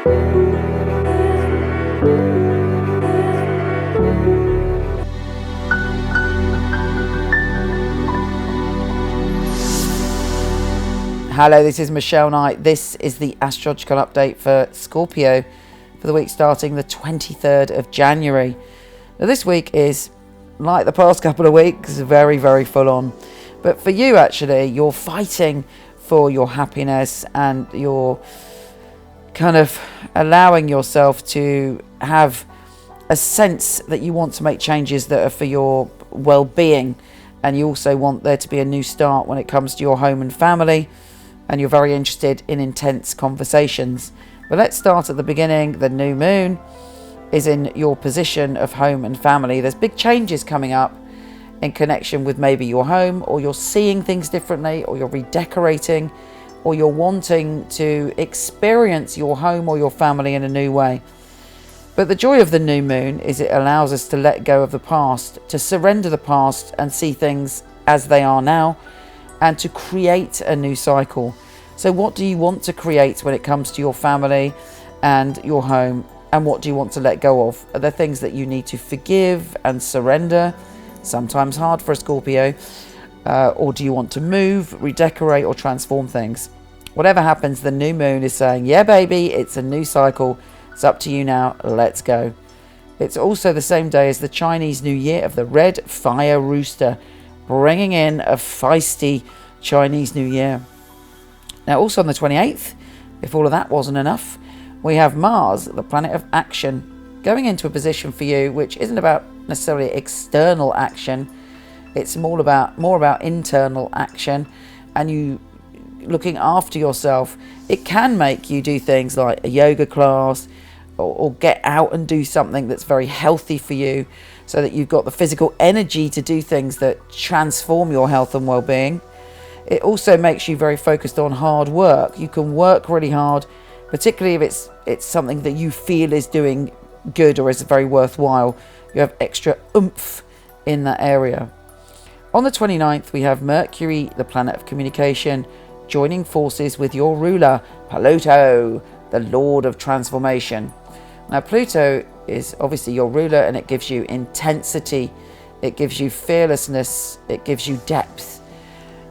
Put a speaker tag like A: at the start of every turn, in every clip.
A: Hello, this is Michele Knight. This is the astrological update for Scorpio for the week starting the 23rd of January. Now, this week is, like the past couple of weeks, very, very full on. But for you, actually, you're fighting for your happiness and you're kind of allowing yourself to have a sense that you want to make changes that are for your well-being. And you also want there to be a new start when it comes to your home and family. And you're very interested in intense conversations. But let's start at the beginning. The new moon is in your position of home and family. There's big changes coming up in connection with maybe your home, or you're seeing things differently, or you're redecorating, or you're wanting to experience your home or your family in a new way. But the joy of the new moon is it allows us to let go of the past, to surrender the past and see things as they are now, and to create a new cycle. So what do you want to create when it comes to your family and your home? And what do you want to let go of? Are there things that you need to forgive and surrender? Sometimes hard for a Scorpio. Or do you want to move, redecorate, or transform things? Whatever happens, the new moon is saying, yeah, baby, it's a new cycle. It's up to you now. Let's go. It's also the same day as the Chinese New Year of the Red Fire Rooster, bringing in a feisty Chinese New Year. Now, also on the 28th, if all of that wasn't enough, we have Mars, the planet of action, going into a position for you which isn't about necessarily external action. It's more about internal action and you looking after yourself. It can make you do things like a yoga class or get out and do something that's very healthy for you, so that you've got the physical energy to do things that transform your health and well-being. It also makes you very focused on hard work. You can work really hard, particularly if it's something that you feel is doing good or is very worthwhile. You have extra oomph in that area. On the 29th, we have Mercury, the planet of communication, joining forces with your ruler, Pluto, the Lord of transformation. Now, Pluto is obviously your ruler, and it gives you intensity, it gives you fearlessness, it gives you depth,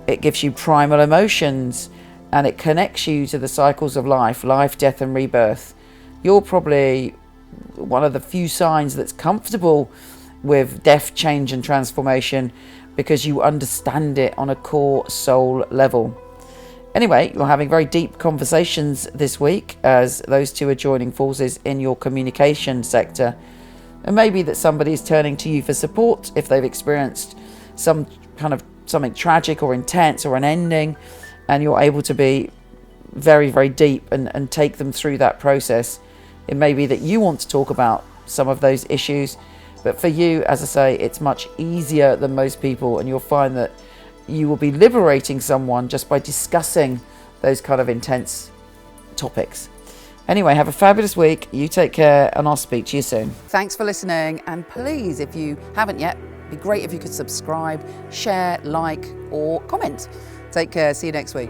A: it gives you primal emotions, and it connects you to the cycles of life, death, and rebirth. You're probably one of the few signs that's comfortable with death, change, and transformation because you understand it on a core soul level. Anyway, you're having very deep conversations this week as those two are joining forces in your communication sector. And maybe that somebody is turning to you for support if they've experienced some kind of something tragic or intense or an ending, and you're able to be very, very deep and take them through that process. It may be that you want to talk about some of those issues, but for you, as I say, it's much easier than most people, and you'll find that you will be liberating someone just by discussing those kind of intense topics. Anyway, have a fabulous week. You take care, and I'll speak to you soon. Thanks for listening. And please, if you haven't yet, it'd be great if you could subscribe, share, like, or comment. Take care. See you next week.